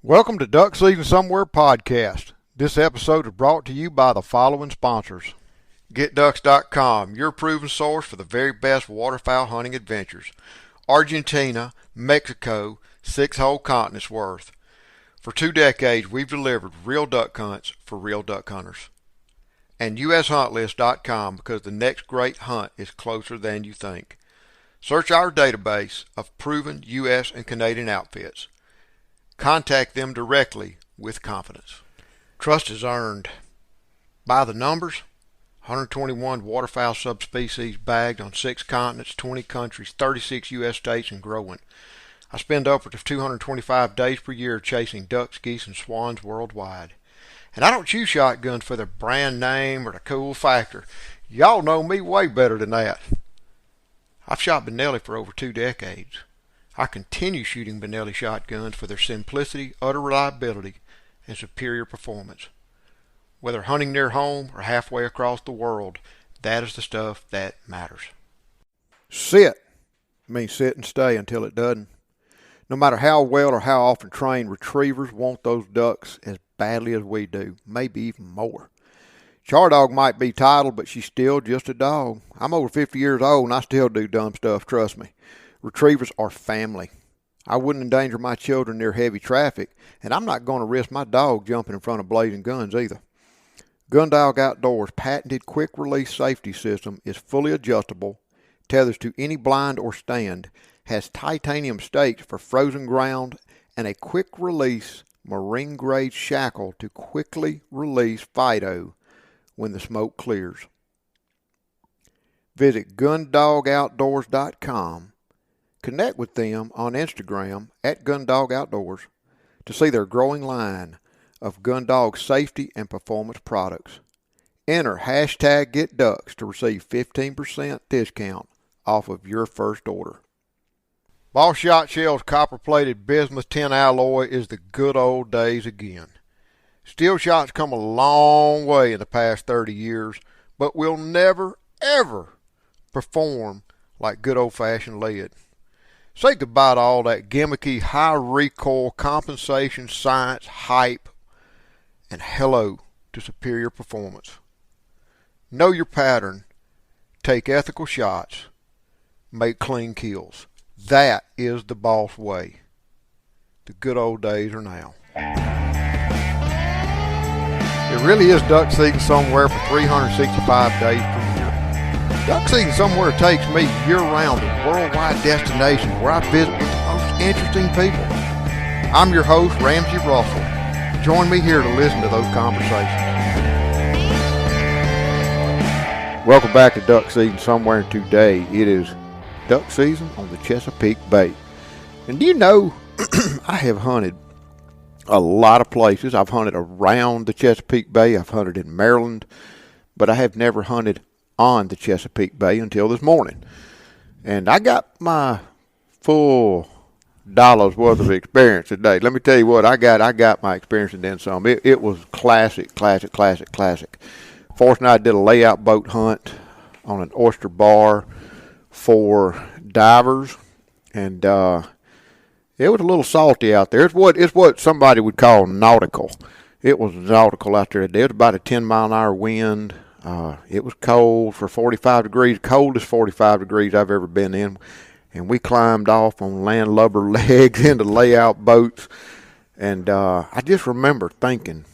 Welcome to Duck Season Somewhere podcast. This episode is brought to you by the following sponsors. GetDucks.com, your proven source for the very best waterfowl hunting adventures. Argentina, Mexico, 6 whole continents worth. For 2 decades, we've delivered real duck hunts for real duck hunters. And USHuntList.com, because the next great hunt is closer than you think. Search our database of proven U.S. and Canadian outfits. Contact them directly with confidence. Trust is earned. By the numbers, 121 waterfowl subspecies bagged on 6 continents, 20 countries, 36 U.S. states, and growing. I spend upwards of 225 days per year chasing ducks, geese, and swans worldwide. And I don't choose shotguns for their brand name or the cool factor. Y'all know me way better than that. I've shot Benelli for over 2 decades. I continue shooting Benelli shotguns for their simplicity, utter reliability, and superior performance. Whether hunting near home or halfway across the world, that is the stuff that matters. Sit means sit and stay until it doesn't. No matter how well or how often trained, retrievers want those ducks as badly as we do, maybe even more. Chardog might be titled, but she's still just a dog. I'm over 50 years old and I still do dumb stuff, trust me. Retrievers are family. I wouldn't endanger my children near heavy traffic, and I'm not going to risk my dog jumping in front of blazing guns either. Gundog Outdoors' patented quick-release safety system is fully adjustable, tethers to any blind or stand, has titanium stakes for frozen ground, and a quick-release marine-grade shackle to quickly release Fido when the smoke clears. Visit GundogOutdoors.com. Connect with them on Instagram at Gundog Outdoors to see their growing line of Gundog safety and performance products. Enter hashtag GetDucks to receive 15% discount off of your first order. Boss Shot Shell's copper-plated bismuth tin alloy is the good old days again. Steel shot's come a long way in the past 30 years, but will never, ever perform like good old-fashioned lead. Say goodbye to all that gimmicky, high recoil, compensation, science, hype, and hello to superior performance. Know your pattern, take ethical shots, make clean kills. That is the boss way. The good old days are now. It really is duck season somewhere for 365 days per year. Duck Season Somewhere takes me year-round to worldwide destinations where I visit with the most interesting people. I'm your host, Ramsey Russell. Join me here to listen to those conversations. Welcome back to Duck Season Somewhere, and today it is duck season on the Chesapeake Bay. And do you know, I have hunted a lot of places. I've hunted around the Chesapeake Bay. I've hunted in Maryland, but I have never hunted on the Chesapeake Bay until this morning. And I got my full dollars worth of experience today. Let me tell you what, I got my experience and then some. It was classic. Forrest and I did a layout boat hunt on an oyster bar for divers, and it was a little salty out there. It's what somebody would call nautical. It was nautical out there. There was about a 10-mile-an-hour wind. It was cold for 45 degrees, coldest 45 degrees I've ever been in. And we climbed off on landlubber legs into layout boats. And I just remember thinking,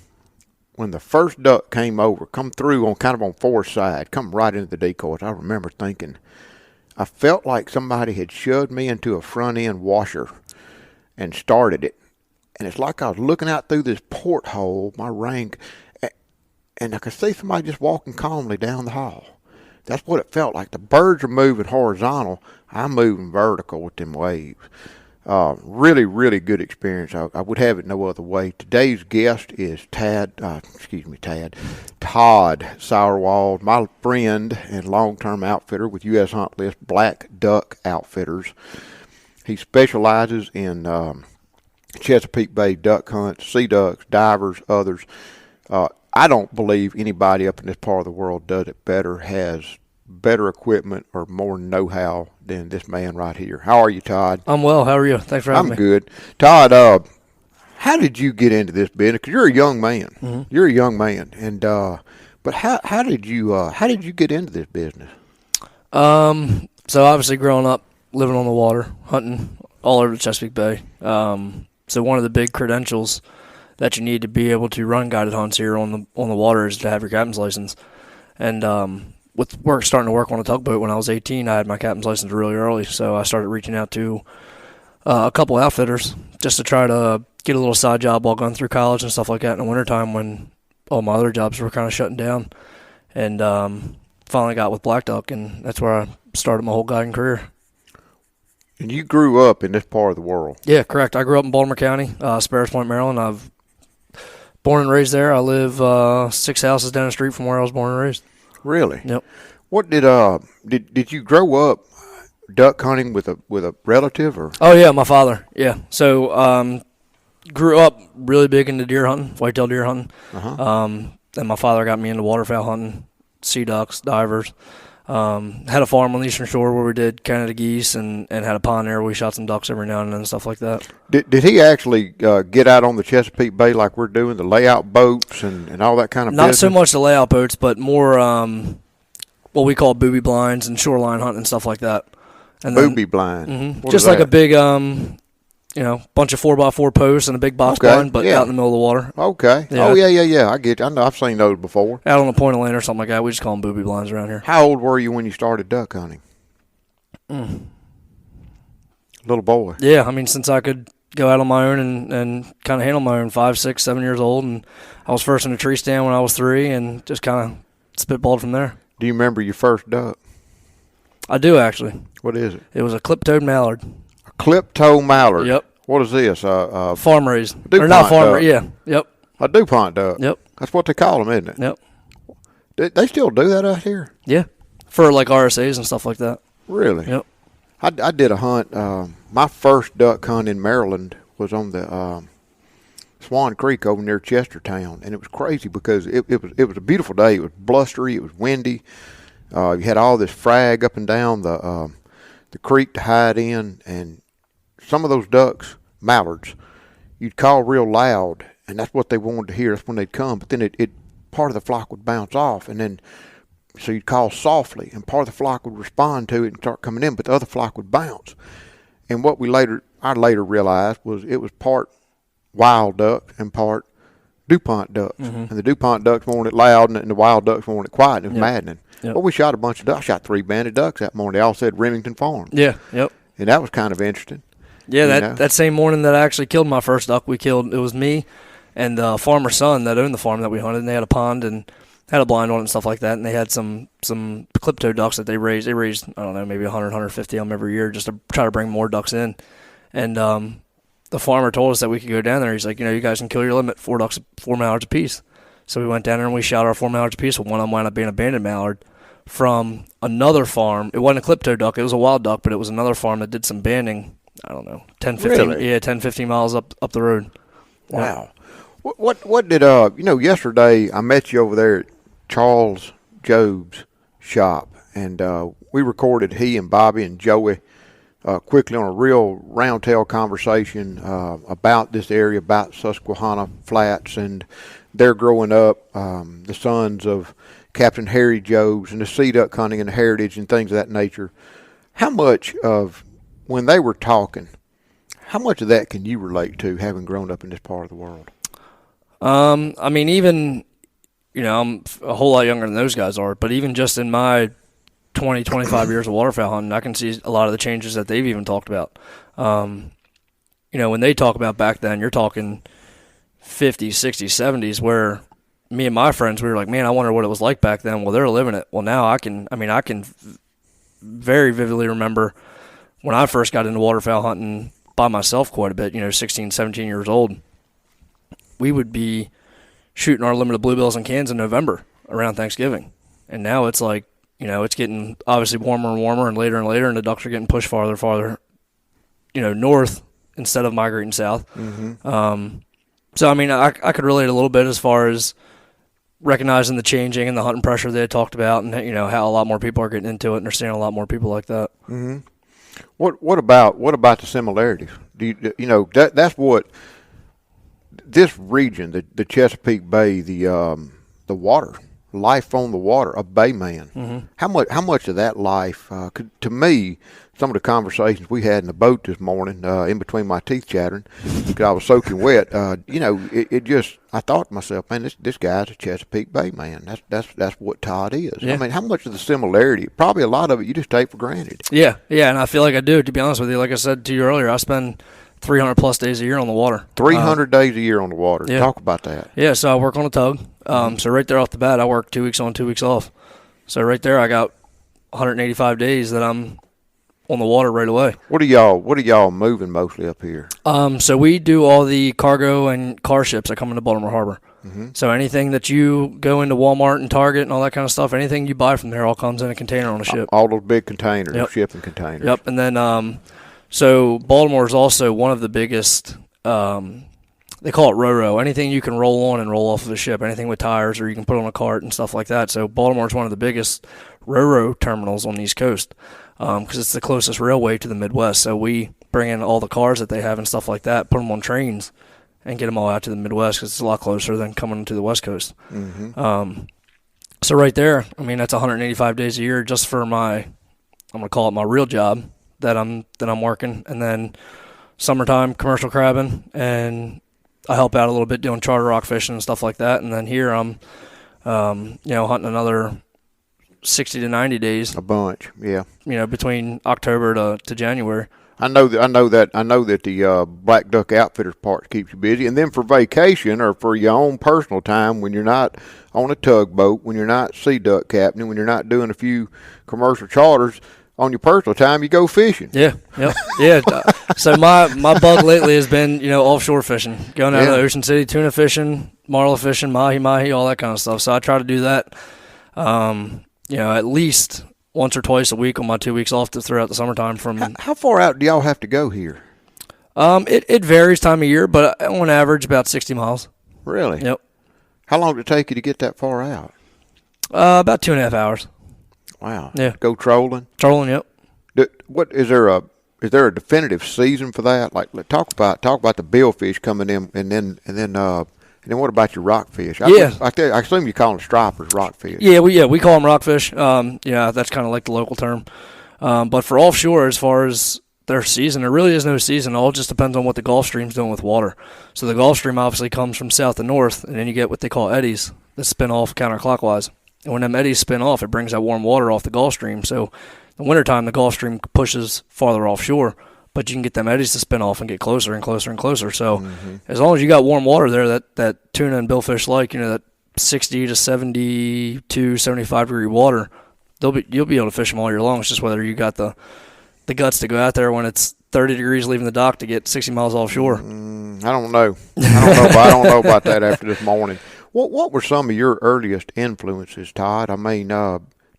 when the first duck came through on kind of on Forrest's side, come right into the decoys, I remember thinking, I felt like somebody had shoved me into a front end washer and started it. And it's like I was looking out through this porthole, my rank, and I could see somebody just walking calmly down the hall. That's what it felt like. The birds are moving horizontal. I'm moving vertical with them waves. Really, really good experience. I would have it no other way. Today's guest is Todd Sauerwald, my friend and long-term outfitter with U.S. Hunt List Black Duck Outfitters. He specializes in Chesapeake Bay duck hunts, sea ducks, divers, others. I don't believe anybody up in this part of the world does it better, has better equipment or more know-how than this man right here. How are you, Todd? I'm well. How are you? Thanks for having me. I'm good. Todd, How did you get into this business? Because you're a young man. Mm-hmm. You're a young man, and but how did you get into this business? So obviously growing up, living on the water, hunting all over the Chesapeake Bay. So one of the big credentials that you need to be able to run guided hunts here on the water is to have your captain's license. And with starting to work on a tugboat when I was 18, I had my captain's license really early. So I started reaching out to a couple outfitters just to try to get a little side job while going through college and stuff like that in the wintertime when all my other jobs were kind of shutting down. And finally got with Black Duck, and that's where I started my whole guiding career. And you grew up in this part of the world? Yeah, correct. I grew up in Baltimore County, Sparrows Point, Maryland. I've born and raised there. I live 6 houses down the street from where I was born and raised. Really? Yep. What did you grow up duck hunting with a relative or? Oh yeah, my father. Yeah. So grew up really big into deer hunting, whitetail deer hunting. Uh-huh. And my father got me into waterfowl hunting, sea ducks, divers. Had a farm on the Eastern Shore where we did Canada geese and had a pond there where we shot some ducks every now and then and stuff like that. Did he actually get out on the Chesapeake Bay like we're doing, the layout boats and all that kind of Not business? so much the layout boats, but more what we call booby blinds and shoreline hunting and stuff like that. And booby blind? Mm-hmm. Just like a big, bunch of 4x4 posts and a big box blind, but out in the middle of the water. Okay. Yeah. Oh, yeah. I get you. I know. I've seen those before. Out on the point of land or something like that. We just call them booby blinds around here. How old were you when you started duck hunting? Little boy. Yeah. I mean, since I could go out on my own and kind of handle my own, 5, 6, 7 years old. And I was first in a tree stand when I was 3 and just kind of spitballed from there. Do you remember your first duck? I do, actually. What is it? It was a clip-toed mallard. A clip-toe mallard? Yep. What is this? Farm raised. DuPont or not farm duck. Yeah. Yep. A DuPont duck? Yep. That's what they call them, isn't it? Yep. They still do that out here? Yeah. For like RSAs and stuff like that. Really? Yep. I did a hunt. My first duck hunt in Maryland was on the Swan Creek over near Chestertown, and it was crazy because it was a beautiful day. It was blustery. It was windy. You had all this frag up and down the creek to hide in, and some of those ducks, mallards, you'd call real loud, and that's what they wanted to hear. That's when they'd come. But then part of the flock would bounce off, and then so you'd call softly, and part of the flock would respond to it and start coming in, but the other flock would bounce. And what I later realized was it was part wild duck and part DuPont ducks. Mm-hmm. And the DuPont ducks wanted it loud, and the wild ducks wanted it quiet, and it was maddening. Yep. Well, we shot a bunch of ducks. I shot 3 banded ducks that morning. They all said Remington Farm. Yeah, yep. And that was kind of interesting. Yeah, that same morning that I actually killed my first duck, it was me and the farmer's son that owned the farm that we hunted, and they had a pond and had a blind on it and stuff like that, and they had some clip-toed ducks that they raised. They raised, I don't know, maybe 100, 150 of them every year just to try to bring more ducks in. And the farmer told us that we could go down there. He's like, you guys can kill your limit, 4 mallards apiece. So we went down there and we shot our 4 mallards apiece. Well, one of them wound up being a banded mallard from another farm. It wasn't a clip-toed duck. It was a wild duck, but it was another farm that did some banding, I don't know, 10, 15, really? 10, 15 miles up the road. Wow. Yeah. What did, yesterday I met you over there at Charles Job's shop, and we recorded he and Bobby and Joey quickly on a real round-tail conversation about this area, about Susquehanna Flats, and they're growing up, the sons of Captain Harry Jobs, and the sea duck hunting and the heritage and things of that nature. How much of, when they were talking, how much of that can you relate to, having grown up in this part of the world? I mean, even, I'm a whole lot younger than those guys are, but even just in my 20, 25 years of waterfowl hunting, I can see a lot of the changes that they've even talked about. When they talk about back then, you're talking 50s, 60s, 70s, where me and my friends, we were like, man, I wonder what it was like back then. Well, they're living it. Well, now I can very vividly remember when I first got into waterfowl hunting by myself quite a bit, 16, 17 years old. We would be shooting our limit of bluebills in cans in November around Thanksgiving. And now it's like, it's getting obviously warmer and warmer and later, and the ducks are getting pushed farther, north instead of migrating south. Mm-hmm. So, I mean, I could relate a little bit as far as recognizing the changing and the hunting pressure they had talked about, and how a lot more people are getting into it, and they're seeing a lot more people like that. Mm-hmm. What about the similarities? That's what this region, the Chesapeake Bay, the water, life on the water, a bayman. How much of that life, to me, some of the conversations we had in the boat this morning, in between my teeth chattering, because I was soaking wet, it just, I thought to myself, man, this guy's a Chesapeake Bay man. That's what Todd is. Yeah. I mean, how much of the similarity? Probably a lot of it you just take for granted. Yeah, and I feel like I do, to be honest with you. Like I said to you earlier, I spend 300 plus days a year on the water. 300 days a year on the water. Yeah. Talk about that. Yeah, so I work on a tug. So right there off the bat, I work 2 weeks on, 2 weeks off. So right there, I got 185 days that I'm on the water right away. What are y'all moving mostly up here? So we do all the cargo and car ships that come into Baltimore Harbor. So anything that you go into Walmart and Target and all that kind of stuff, anything you buy from there all comes in a container on a ship. All those big containers, Yep. shipping containers. Yep, and then so Baltimore is also one of the biggest. They call it ro-ro. Anything you can roll on and roll off of a ship, anything with tires or you can put on a cart and stuff like that. So Baltimore is one of the biggest ro-ro terminals on the East Coast because it's the closest railway to the Midwest. So we bring in all the cars that they have and stuff like that, put them on trains, and get them all out to the Midwest because it's a lot closer than coming to the West Coast. So right there, I mean, that's 185 days a year just for I'm going to call it my real job that I'm working. And then summertime, commercial crabbing, and I help out a little bit doing charter rock fishing and stuff like that. And then here I'm, hunting another 60 to 90 days. A bunch, yeah. Between October to January. I know that the Black Duck Outfitters part keeps you busy, and then for vacation or for your own personal time, when you're not on a tugboat, when you're not sea duck captain, when you're not doing a few commercial charters, on your personal time you go fishing. Yeah, yep, yeah. So my bug lately has been offshore fishing, going out to Ocean City, tuna fishing, marla fishing, mahi, all that kind of stuff. So I try to do that, at least once or twice a week on my 2 weeks off throughout the summertime. How far out do y'all have to go here? It varies time of year, but on average about 60 miles. Really? Yep. How long did it take you to get that far out? About 2.5 hours. Wow. Yeah. Go trolling? Trolling, yep. What is there a definitive season for that? Like talk about the billfish coming in, and then what about your rockfish? I assume you call them stripers rockfish. Yeah, we call them rockfish. That's kind of like the local term. But for offshore, as far as their season, there really is no season. It all just depends on what the Gulf Stream's doing with water. So the Gulf Stream obviously comes from south to north, and then you get what they call eddies that spin off counterclockwise. And when them eddies spin off, it brings that warm water off the Gulf Stream. So in the wintertime, the Gulf Stream pushes farther offshore, but you can get them eddies to spin off and get closer and closer and closer. So as long as you got warm water there, that tuna and billfish that 60 to 72, 75 degree water, you'll be able to fish them all year long. It's just whether you got the guts to go out there when it's 30 degrees leaving the dock to get 60 miles offshore. I don't know. I don't know about that after this morning. What were some of your earliest influences, Todd? I mean,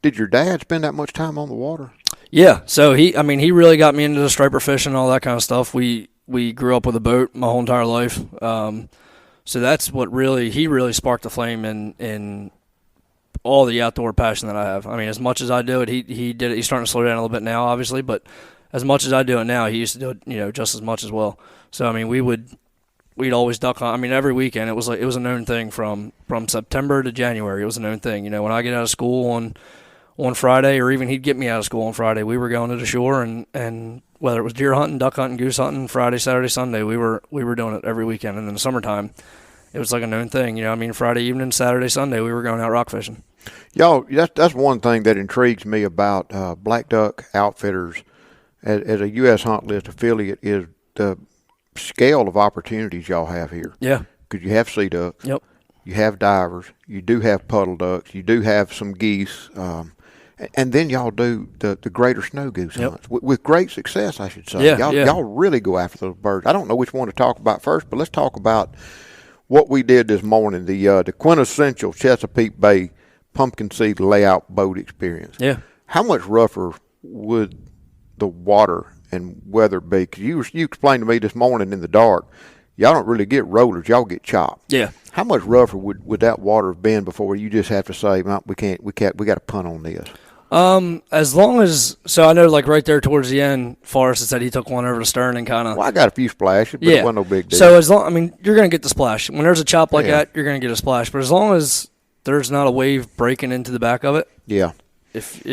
did your dad spend that much time on the water? Yeah, so he really got me into the striper fishing and all that kind of stuff. We grew up with a boat my whole entire life. So that's what he really sparked the flame in all the outdoor passion that I have. I mean, as much as I do it, he did it. He's starting to slow down a little bit now, obviously, but as much as I do it now, he used to do it, just as much as well. So I mean, we'd always duck hunt. I mean, every weekend it was a known thing from September to January. It was a known thing. When I get out of school on Friday, or even he'd get me out of school on Friday, we were going to the shore, and whether it was deer hunting, duck hunting, goose hunting, Friday, Saturday, Sunday, we were doing it every weekend. And in the summertime, it was like a known thing. Friday evening, Saturday, Sunday, we were going out rock fishing. Y'all, that's one thing that intrigues me about Black Duck Outfitters as a U.S. Hunt List affiliate is the scale of opportunities y'all have here. Yeah. Because you have sea ducks. Yep. You have divers. You do have puddle ducks. You do have some geese. And then y'all do the greater snow goose hunts with great success, I should say. Yeah, y'all really go after those birds. I don't know which one to talk about first, but let's talk about what we did this morning, the quintessential Chesapeake Bay pumpkin seed layout boat experience. Yeah. How much rougher would the water and weather be? Because you explained to me this morning in the dark, y'all don't really get rollers, y'all get chopped. Yeah. How much rougher would that water have been before you just have to say, we got to punt on this? As long as, so I know like right there towards the end, Forrest said he took one over the stern and kind of. Well, I got a few splashes, but it wasn't no big deal. So as long, I mean, you're going to get the splash. When there's a chop like that, you're going to get a splash. But as long as there's not a wave breaking into the back of it. Yeah. If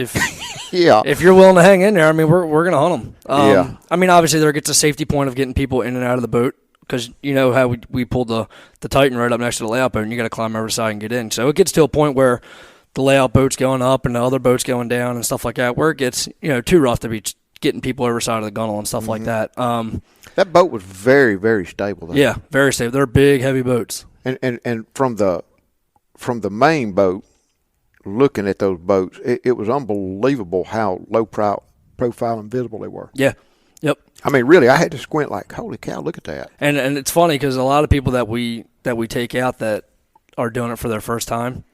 yeah, if you're willing to hang in there, I mean, we're going to hunt them. Yeah. I mean, obviously there gets a safety point of getting people in and out of the boat because you know how we pulled the Titan right up next to the layout boat and you got to climb over the side and get in. So it gets to a point where the layout boat's going up and the other boat's going down and stuff like that, where it gets too rough to be getting people over the side of the gunnel and stuff like that. That boat was very, very stable, though. Yeah, very stable. They're big, heavy boats. And from the main boat, looking at those boats, it was unbelievable how low profile and visible they were. Yeah. Yep. I mean, really, I had to squint like, holy cow, look at that. And it's funny because a lot of people that we take out that are doing it for their first time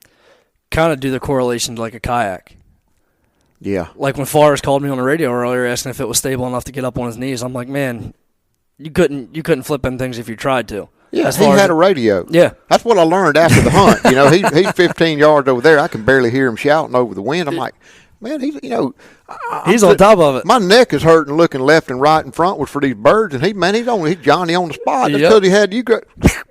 kind of do the correlation to like a kayak. Yeah. Like when Forrest called me on the radio earlier asking if it was stable enough to get up on his knees, I'm like, man, you couldn't flip them things if you tried to. Yeah, he had a radio. Yeah. That's what I learned after the hunt. He's 15 yards over there. I can barely hear him shouting over the wind. I'm like, man, he's on top of it. My neck is hurting looking left and right and frontwards for these birds, and he's Johnny on the spot. That's because he had you go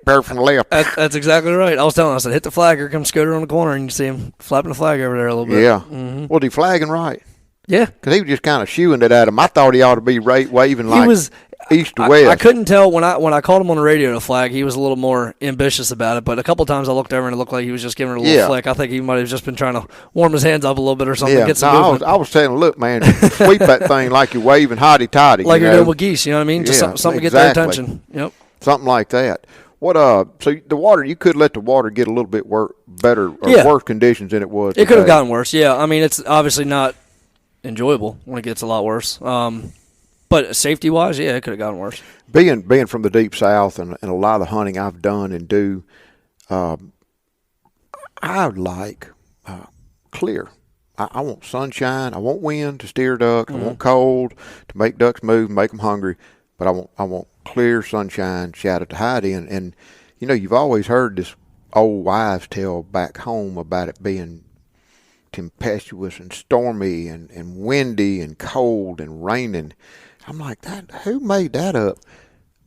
bear from the left. That's exactly right. I said, hit the flag, here comes Scooter on the corner, and you see him flapping the flag over there a little bit. Yeah. Mm-hmm. Was he flagging right? Yeah. Because he was just kind of shooing it at him. I thought he ought to be waving like east to west. I couldn't tell when I called him on the radio to flag. He was a little more ambitious about it, but a couple of times I looked over and it looked like he was just giving it a little flick. I think he might have just been trying to warm his hands up a little bit or something. Yeah, get some movement. I was telling him, look, man, sweep that thing like you're waving hotty-totty. Like you're doing with geese, you know what I mean? Just something to get their attention. Yep. Something like that. So the water, you could let the water get a little bit better or worse conditions than it was. It could have gotten worse, yeah. I mean, it's obviously not enjoyable when it gets a lot worse. But safety-wise, yeah, it could have gotten worse. Being from the deep south and a lot of the hunting I've done and do, I would like clear. I want sunshine. I want wind to steer ducks. I want cold to make ducks move, make them hungry. But I want clear sunshine, shadow to hide in. And you've always heard this old wives' tale back home about it being tempestuous and stormy and windy and cold and raining. I'm like, who made that up?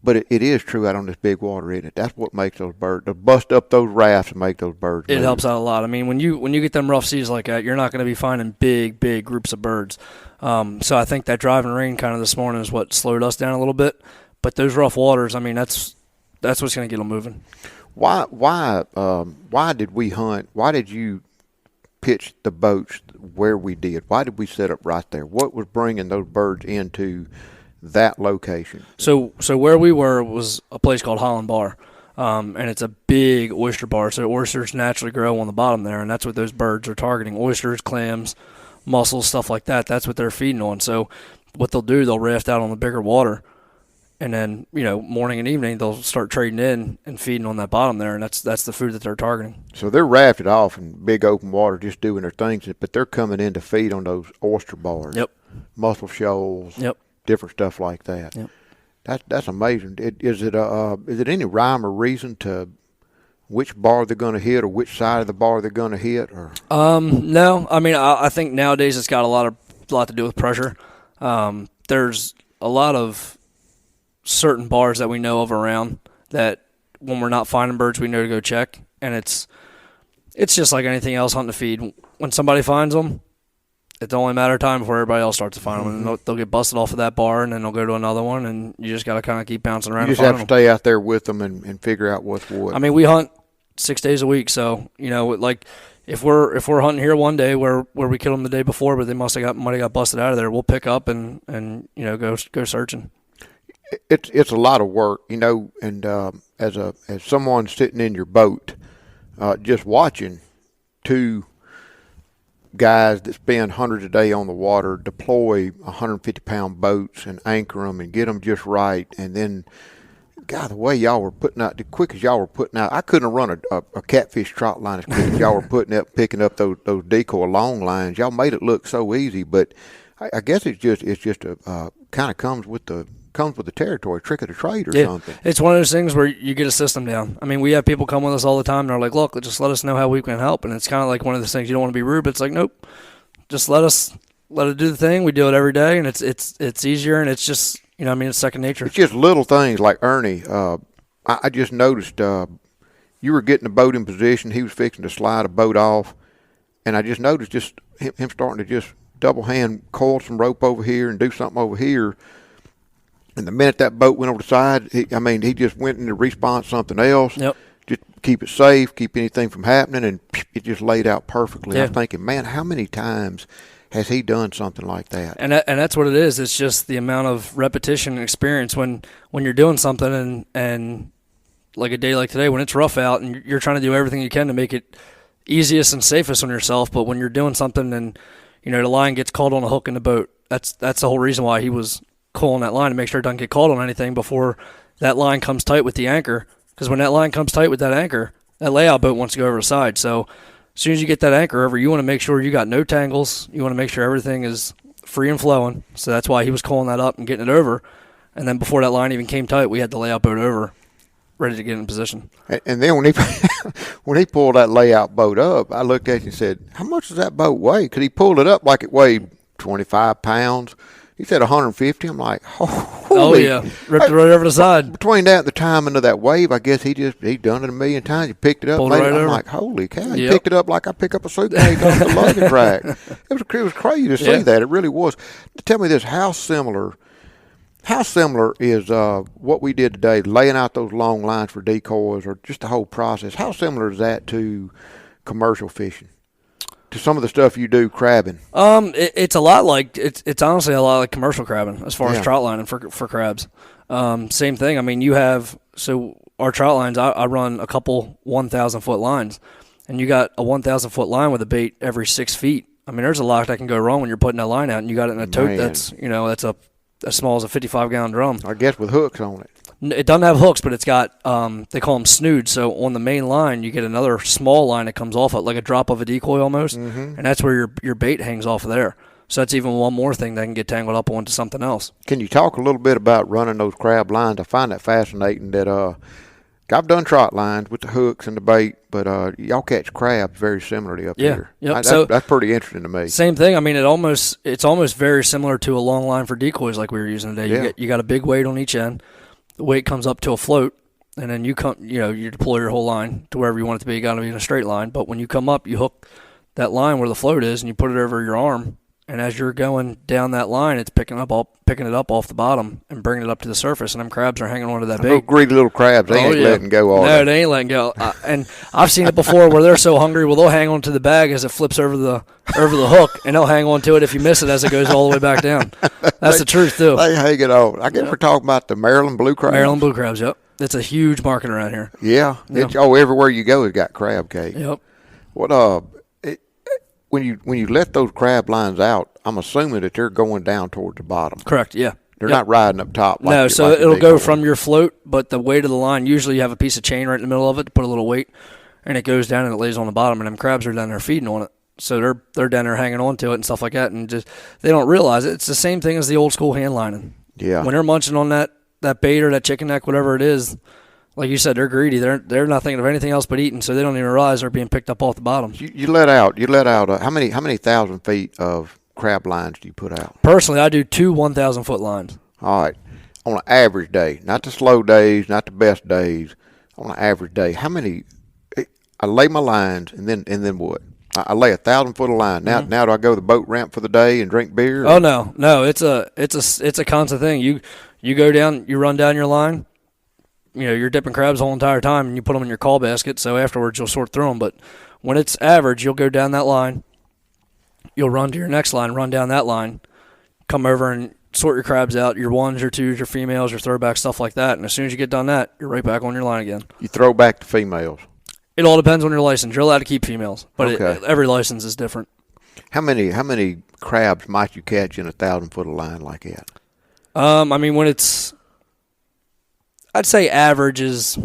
But it is true out on this big water, isn't it? That's what makes those birds, to bust up those rafts and make those birds move. It helps out a lot. I mean, when you get them rough seas like that, you're not going to be finding big groups of birds. So I think that driving rain kind of this morning is what slowed us down a little bit. But those rough waters, I mean, that's what's going to get them moving. Why did we hunt? Why did you pitch the boats where we did? Why did we set up right there? What was bringing those birds into that location? So where we were was a place called Holland Bar, and it's a big oyster bar. So oysters naturally grow on the bottom there, and that's what those birds are targeting: oysters, clams, mussels, stuff like that. That's what they're feeding on. So what they'll do, they'll raft out on the bigger water, and then morning and evening they'll start trading in and feeding on that bottom there, and that's the food that they're targeting. So they're rafted off in big open water, just doing their things, but they're coming in to feed on those oyster bars. Yep. Mussel shoals. Yep. Different stuff like that. Yep. That's amazing. Is it any rhyme or reason to which bar they're going to hit or which side of the bar they're going to hit? Or no. I mean, I think nowadays it's got a lot to do with pressure. There's a lot of certain bars that we know of around that when we're not finding birds, we know to go check, and it's just like anything else hunting to feed. When somebody finds them, it's only a matter of time before everybody else starts to find them, and they'll get busted off of that bar, and then they'll go to another one, and you just got to kind of keep bouncing around. You just have to stay out there with them and figure out what's what. I mean, we hunt 6 days a week, so like if we're hunting here one day where we killed them the day before, but they might have got busted out of there, we'll pick up and go searching. It's a lot of work, and as someone sitting in your boat, just watching two guys that spend hundreds a day on the water deploy 150-pound boats and anchor them and get them just right, and then, God, the way y'all were putting out, the quick as y'all were putting out, I couldn't have run a catfish trot line as quick as y'all were picking up those decoy long lines. Y'all made it look so easy, but I guess it's just a kind of comes with the territory, trick of the trade or something. It's one of those things where you get a system down. I mean, we have people come with us all the time, and they're like, look, just let us know how we can help. And it's kind of like one of those things, you don't want to be rude, but it's like, nope, let it do the thing. We do it every day, and it's easier, and it's just, it's second nature. It's just little things like Ernie. I just noticed you were getting the boat in position. He was fixing to slide a boat off, and I just noticed just him starting to just double hand coil some rope over here and do something over here. And the minute that boat went over the side, he just went into response something else. Yep. Just keep it safe, keep anything from happening, and it just laid out perfectly. Yeah. I'm thinking, man, how many times has he done something like that? And that's what it is. It's just the amount of repetition and experience when you're doing something and like a day like today when it's rough out and you're trying to do everything you can to make it easiest and safest on yourself. But when you're doing something and, the line gets caught on a hook in the boat, that's the whole reason why he was coiling that line, to make sure it doesn't get caught on anything before that line comes tight with the anchor. Because when that line comes tight with that anchor, that layout boat wants to go over the side. So as soon as you get that anchor over, you want to make sure you got no tangles. You want to make sure everything is free and flowing. So that's why he was calling that up and getting it over. And then before that line even came tight, we had the layout boat over, ready to get in position. And then when he pulled that layout boat up, I looked at you and said, how much does that boat weigh? Because he pulled it up like it weighed 25 pounds. He said 150. I'm like, oh yeah, ripped it right over the side. Between that and the timing of that wave, I guess he done it a million times. He picked it up, Pulled it right I'm over. like, holy cow! He picked it up like I pick up a suitcase off the luggage rack. It was crazy to see that. It really was. Tell me this: how similar is what we did today, laying out those long lines for decoys, or just the whole process? How similar is that to commercial fishing? To some of the stuff you do crabbing? It's a lot like it's honestly a lot like commercial crabbing as far as trout lining for crabs. Same thing. You have our trout lines. I run a couple 1,000-foot lines, and you got a 1,000-foot line with a bait every 6 feet. There's a lot that can go wrong when you're putting that line out, and you got it in a tote that's as small as a 55-gallon drum. I guess with hooks on it. It doesn't have hooks, but it's got, they call them snoods. So on the main line, you get another small line that comes off it, like a drop of a decoy almost, and that's where your bait hangs off of there. So that's even one more thing that can get tangled up onto something else. Can you talk a little bit about running those crab lines? I find that fascinating that I've done trot lines with the hooks and the bait, but y'all catch crabs very similarly up here. Yep. That's pretty interesting to me. Same thing. It's almost very similar to a long line for decoys like we were using today. Yeah. You got a big weight on each end. The weight comes up to a float, and then you deploy your whole line to wherever you want it to be. You got to be in a straight line. But when you come up, you hook that line where the float is, and you put it over your arm. And as you're going down that line, it's picking it up off the bottom and bringing it up to the surface. And them crabs are hanging onto that bait. Those greedy little crabs, they ain't letting go all No, they ain't letting go. And I've seen it before where they're so hungry, well, they'll hang on to the bag as it flips over the hook, and they'll hang on to it if you miss it as it goes all the way back down. That's the truth, too. They hang it on. I guess we're talking about the Maryland blue crabs. Maryland blue crabs, yep. It's a huge market around here. Yeah. Everywhere you go, it's got crab cake. Yep. What when you let those crab lines out, I'm assuming that they're going down towards the bottom. Correct, yeah. They're not riding up top. It'll go from your float, but the weight of the line, usually you have a piece of chain right in the middle of it to put a little weight, and it goes down and it lays on the bottom, and them crabs are down there feeding on it. So they're down there hanging on to it and stuff like that, and just they don't realize it. It's the same thing as the old school hand lining. Yeah. When they're munching on that bait or that chicken neck, whatever it is, like you said, they're greedy. They're not thinking of anything else but eating, so they don't even realize they're being picked up off the bottom. You let out how many 1,000 feet of crab lines do you put out? Personally, I do 2 1,000-foot lines. All right. On an average day, not the slow days, not the best days, on an average day, how many? I lay my lines, and then what? I lay 1,000 foot of line. Now do I go to the boat ramp for the day and drink beer? Oh no, it's a constant thing. You go down, you run down your line. You're dipping crabs the whole entire time, and you put them in your call basket. So afterwards, you'll sort through them. But when it's average, you'll go down that line. You'll run to your next line, run down that line, come over and sort your crabs out, your ones, your twos, your females, your throwbacks, stuff like that. And as soon as you get done that, you're right back on your line again. You throw back the females. It all depends on your license. You're allowed to keep females, but every license is different. How many crabs might you catch in 1,000 foot of line like that? When it's, I'd say average is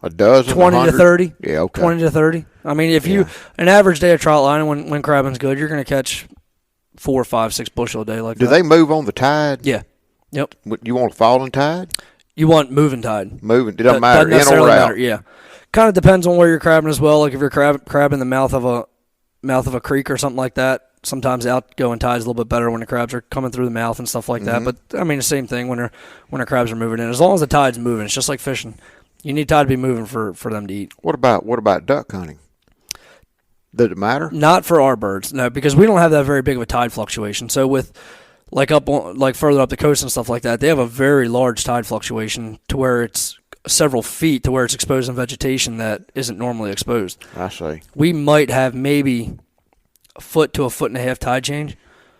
a dozen, 20 100? to 30. Yeah, okay. 20 to 30. If you an average day of trout line when crabbing's good, you're going to catch 4, 5, 6 bushel a day like that. Do they move on the tide? Yeah. Yep. You want falling tide? You want moving tide. Moving. It doesn't matter. In or out. Yeah. Kind of depends on where you're crabbing as well. Like if you're crabbing the mouth of a creek or something like that, sometimes outgoing tide is a little bit better when the crabs are coming through the mouth and stuff like that. But I mean, the same thing when the crabs are moving in. As long as the tide's moving, it's just like fishing. You need tide to be moving for them to eat. What about duck hunting? Does it matter? Not for our birds, no, because we don't have that very big of a tide fluctuation. So with further up the coast and stuff like that, they have a very large tide fluctuation to where it's several feet to where it's exposed in vegetation that isn't normally exposed. I see. We might have maybe a foot to a foot and a half tide change.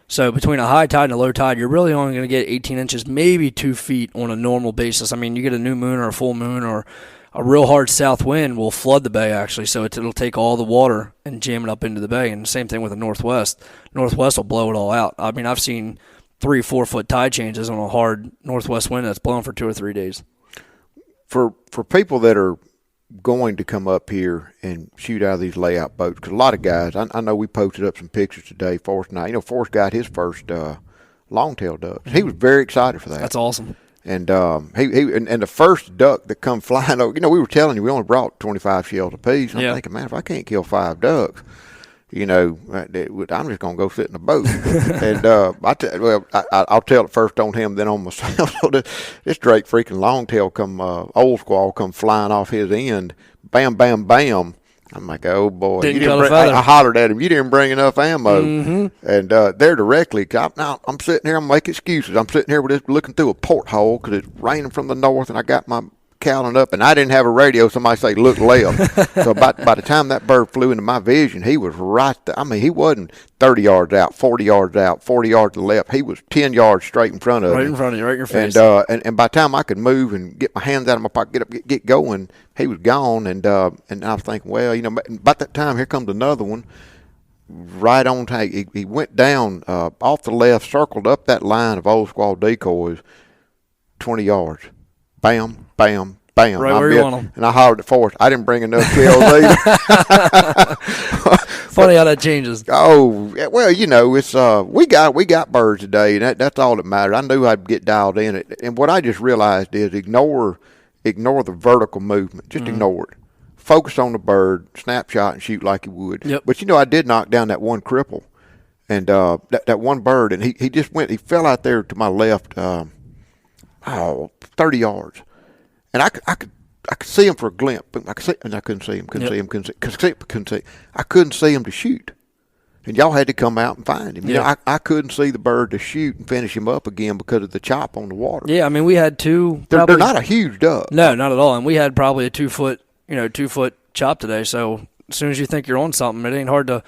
So between a high tide and a low tide, you're really only going to get 18 inches, maybe 2 feet on a normal basis. I mean, you get a new moon or a full moon or a real hard south wind will flood the bay, actually. So it'll take all the water and jam it up into the bay. And the same thing with the northwest. Northwest will blow it all out. I mean, I've seen 3-4 foot tide changes on a hard northwest wind that's blowing for 2 or 3 days. For people that are going to come up here and shoot out of these layout boats, because a lot of guys, I know we posted up some pictures today, Forrest and I. You know, Forrest got his first longtail ducks. He was very excited for that. That's awesome. And the first duck that come flying over, you know, we were telling you we only brought 25 shells apiece. I'm thinking, man, if I can't kill 5 ducks, you know, I'm just gonna go sit in the boat. And I'll tell it first on him, then on myself. So this Drake freaking longtail old squall come flying off his end, bam, bam, bam. I'm like, oh boy! I hollered at him. You didn't bring enough ammo. Mm-hmm. And they're directly. I'm sitting here. I'm making excuses. I'm sitting here with this, looking through a porthole because it's raining from the north, and I got my cowling up, and I didn't have a radio. Somebody say, look left. So by the time that bird flew into my vision, he was right there. I mean, he wasn't 30 yards out, 40 yards out, 40 yards to the left. He was 10 yards straight in front of me. Right in front of you, right in your face. And by the time I could move and get my hands out of my pocket, get up, get going, he was gone. And I was thinking, well, you know, about that time, here comes another one. Right on time. He went down off the left, circled up that line of old squall decoys, 20 yards. Bam, bam, bam. Right where you want them. And I hollered at Forrest. I didn't bring enough shells either. Funny how that changes. Oh, well, you know, it's we got birds today, and that's all that mattered. I knew I'd get dialed in. And what I just realized is ignore the vertical movement. Just ignore it. Focus on the bird, snapshot, and shoot like you would. Yep. But, you know, I did knock down that one cripple. And that one bird, and he just he fell out there to my left 30 yards. And I could see him for a glimpse, but I couldn't see him. I couldn't see him to shoot. And y'all had to come out and find him. You know, I couldn't see the bird to shoot and finish him up again because of the chop on the water. Yeah, I mean, we had two. They're not a huge duck. No, not at all. And we had probably a 2 foot chop today. So as soon as you think you're on something, it ain't hard to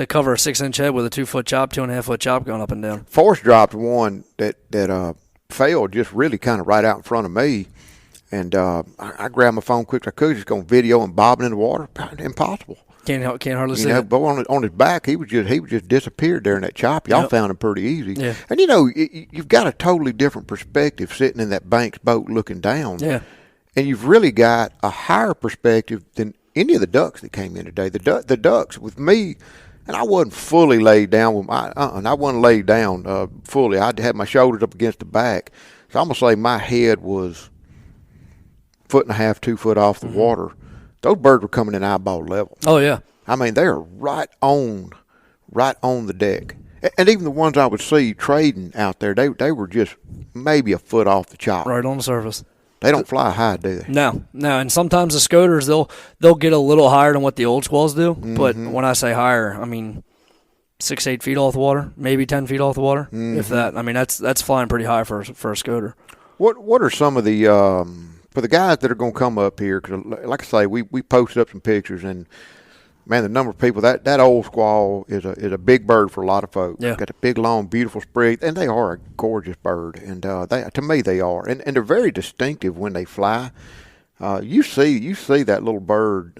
cover a 6-inch head with a 2 foot chop, 2.5 foot chop going up and down. Forrest dropped one that failed just really kind of right out in front of me. And I grabbed my phone quick. I could just go video and bobbing in the water. Impossible. Can't hardly see it. it. But on his back, he was just disappeared there in that chop. Y'all found him pretty easy. Yeah. And you know, you've got a totally different perspective sitting in that Banks boat looking down. Yeah. And you've really got a higher perspective than any of the ducks that came in today. The ducks with me, and I wasn't fully laid down with I wasn't laid down fully. I had my shoulders up against the back. So I'm gonna say my head was 1.5 to 2 foot off the water. Those birds were coming in eyeball level. Oh yeah. I mean, they are right on the deck. And even the ones I would see trading out there, they were just maybe a foot off the chop. Right on the surface. They don't fly high, do they? No. And sometimes the scoters they'll get a little higher than what the old squalls do. Mm-hmm. But when I say higher, I mean 6-8 feet off the water, maybe 10 feet off the water, if that. I mean that's flying pretty high for a scoter. What are some of the for the guys that are going to come up here? Because like I say, we posted up some pictures, and man, the number of people that old squall is a big bird for a lot of folks. Yeah. Got a big, long, beautiful sprig, and they are a gorgeous bird. And to me, they are, and they're very distinctive when they fly. You see that little bird.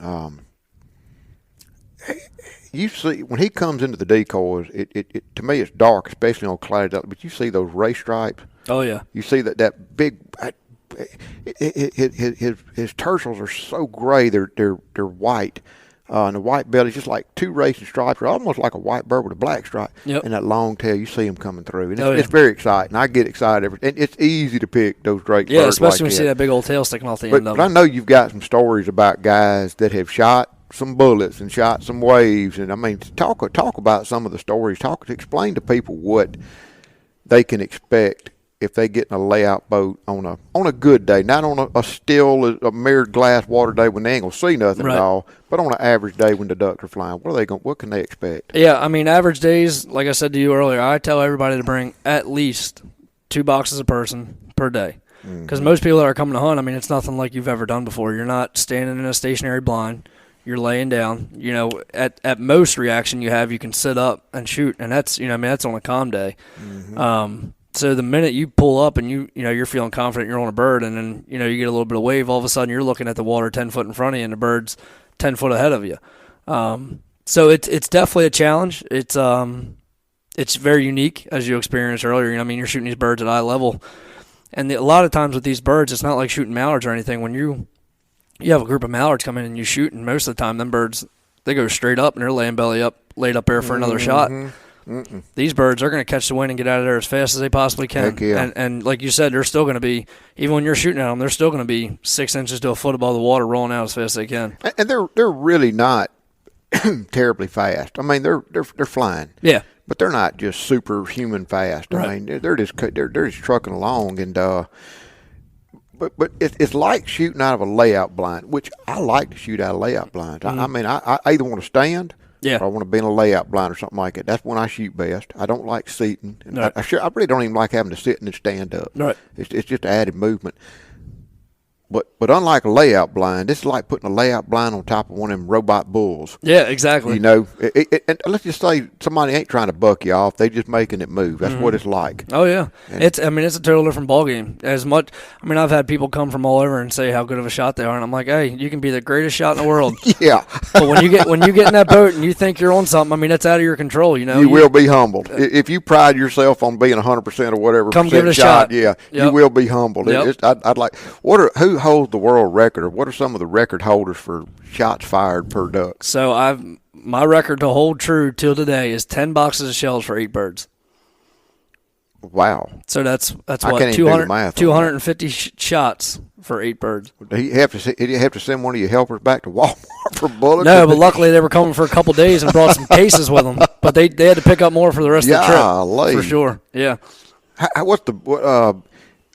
You see when he comes into the decoys. It to me, it's dark, especially on clouded up. But you see those ray stripes. Oh yeah. You see that big. His tertials are so gray. They're white. And the white belly is just like 2 racing stripes, or almost like a white bird with a black stripe. Yep. And that long tail, you see them coming through. And it's very exciting. I get excited. And it's easy to pick those great birds. Yeah, especially like when you see that big old tail sticking off the end of But I know you've got some stories about guys that have shot some bullets and shot some waves. And I mean, talk about some of the stories. Explain to people what they can expect if they get in a layout boat on a good day, not on a still, a mirrored glass water day when they ain't gonna see nothing at all, but on an average day when the ducks are flying. What can they expect? Yeah, I mean, average days, like I said to you earlier, I tell everybody to bring at least 2 boxes a person per day. Because most people that are coming to hunt, I mean, it's nothing like you've ever done before. You're not standing in a stationary blind. You're laying down. You know, at most reaction you have, you can sit up and shoot, and that's, you know, I mean, that's on a calm day. So the minute you pull up and you're feeling confident you're on a bird, and then you get a little bit of wave, all of a sudden you're looking at the water 10 foot in front of you, and the bird's 10 foot ahead of you. So it's definitely a challenge. It's very unique, as you experienced earlier. I mean, you're shooting these birds at eye level, and a lot of times with these birds, it's not like shooting mallards or anything. When you have a group of mallards come in and you shoot, and most of the time them birds, they go straight up and they're laying belly up, laid up there for another shot. These birds are going to catch the wind and get out of there as fast as they possibly can. Heck yeah. And like you said, they're still going to be, even when you're shooting at them, they're still going to be 6 inches to a foot above the water, rolling out as fast as they can. And they're really not terribly fast. I mean, they're flying. Yeah. But they're not just superhuman fast. Right. I mean, they're just trucking along, and but it's like shooting out of a layout blind, which I like to shoot out of layout blinds. I mean, I either want to stand. Yeah. Or I want to be in a layout blind or something like that. That's when I shoot best. I don't like seating. Right. I really don't even like having to sit and stand up. Right. It's just added movement. But unlike a layout blind, this is like putting a layout blind on top of one of them robot bulls. Yeah, exactly. You know, and let's just say somebody ain't trying to buck you off; they just making it move. That's what it's like. Oh yeah, it's a total different ballgame. I've had people come from all over and say how good of a shot they are, and I'm like, hey, you can be the greatest shot in the world. Yeah. But when you get in that boat and you think you're on something, I mean, that's out of your control. You know, you will be humbled if you pride yourself on being 100% or whatever. Come give it a shot. Yeah, you will be humbled. Yep. I'd like. Who holds the world record, or what are some of the record holders for shots fired per duck? So my record to hold true till today is 10 boxes of shells for 8 birds. Wow. So that's I what, can't even do the math 250 shots for 8 birds. Did you have to send one of your helpers back to Walmart for bullets? No, but luckily they were coming for a couple days and brought some cases with them. But they had to pick up more for the rest of the trip. For sure. Yeah.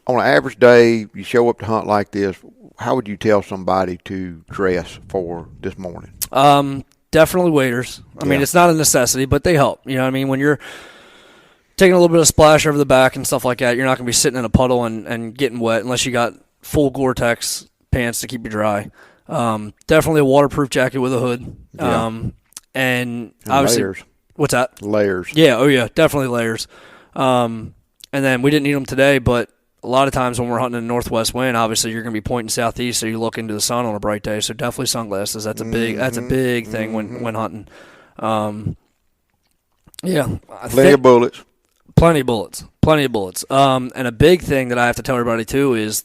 On an average day, you show up to hunt like this, how would you tell somebody to dress for this morning? Definitely waders. I mean, it's not a necessity, but they help. You know what I mean? When you're taking a little bit of splash over the back and stuff like that, you're not going to be sitting in a puddle and getting wet unless you got full Gore-Tex pants to keep you dry. Definitely a waterproof jacket with a hood. And obviously, layers. What's that? Layers. Yeah, oh yeah, definitely layers. And then we didn't need them today, but a lot of times when we're hunting in the northwest wind, obviously you're going to be pointing southeast, so you look into the sun on a bright day. So definitely sunglasses. That's a big thing when hunting. Plenty of bullets. Plenty of bullets. And a big thing that I have to tell everybody too is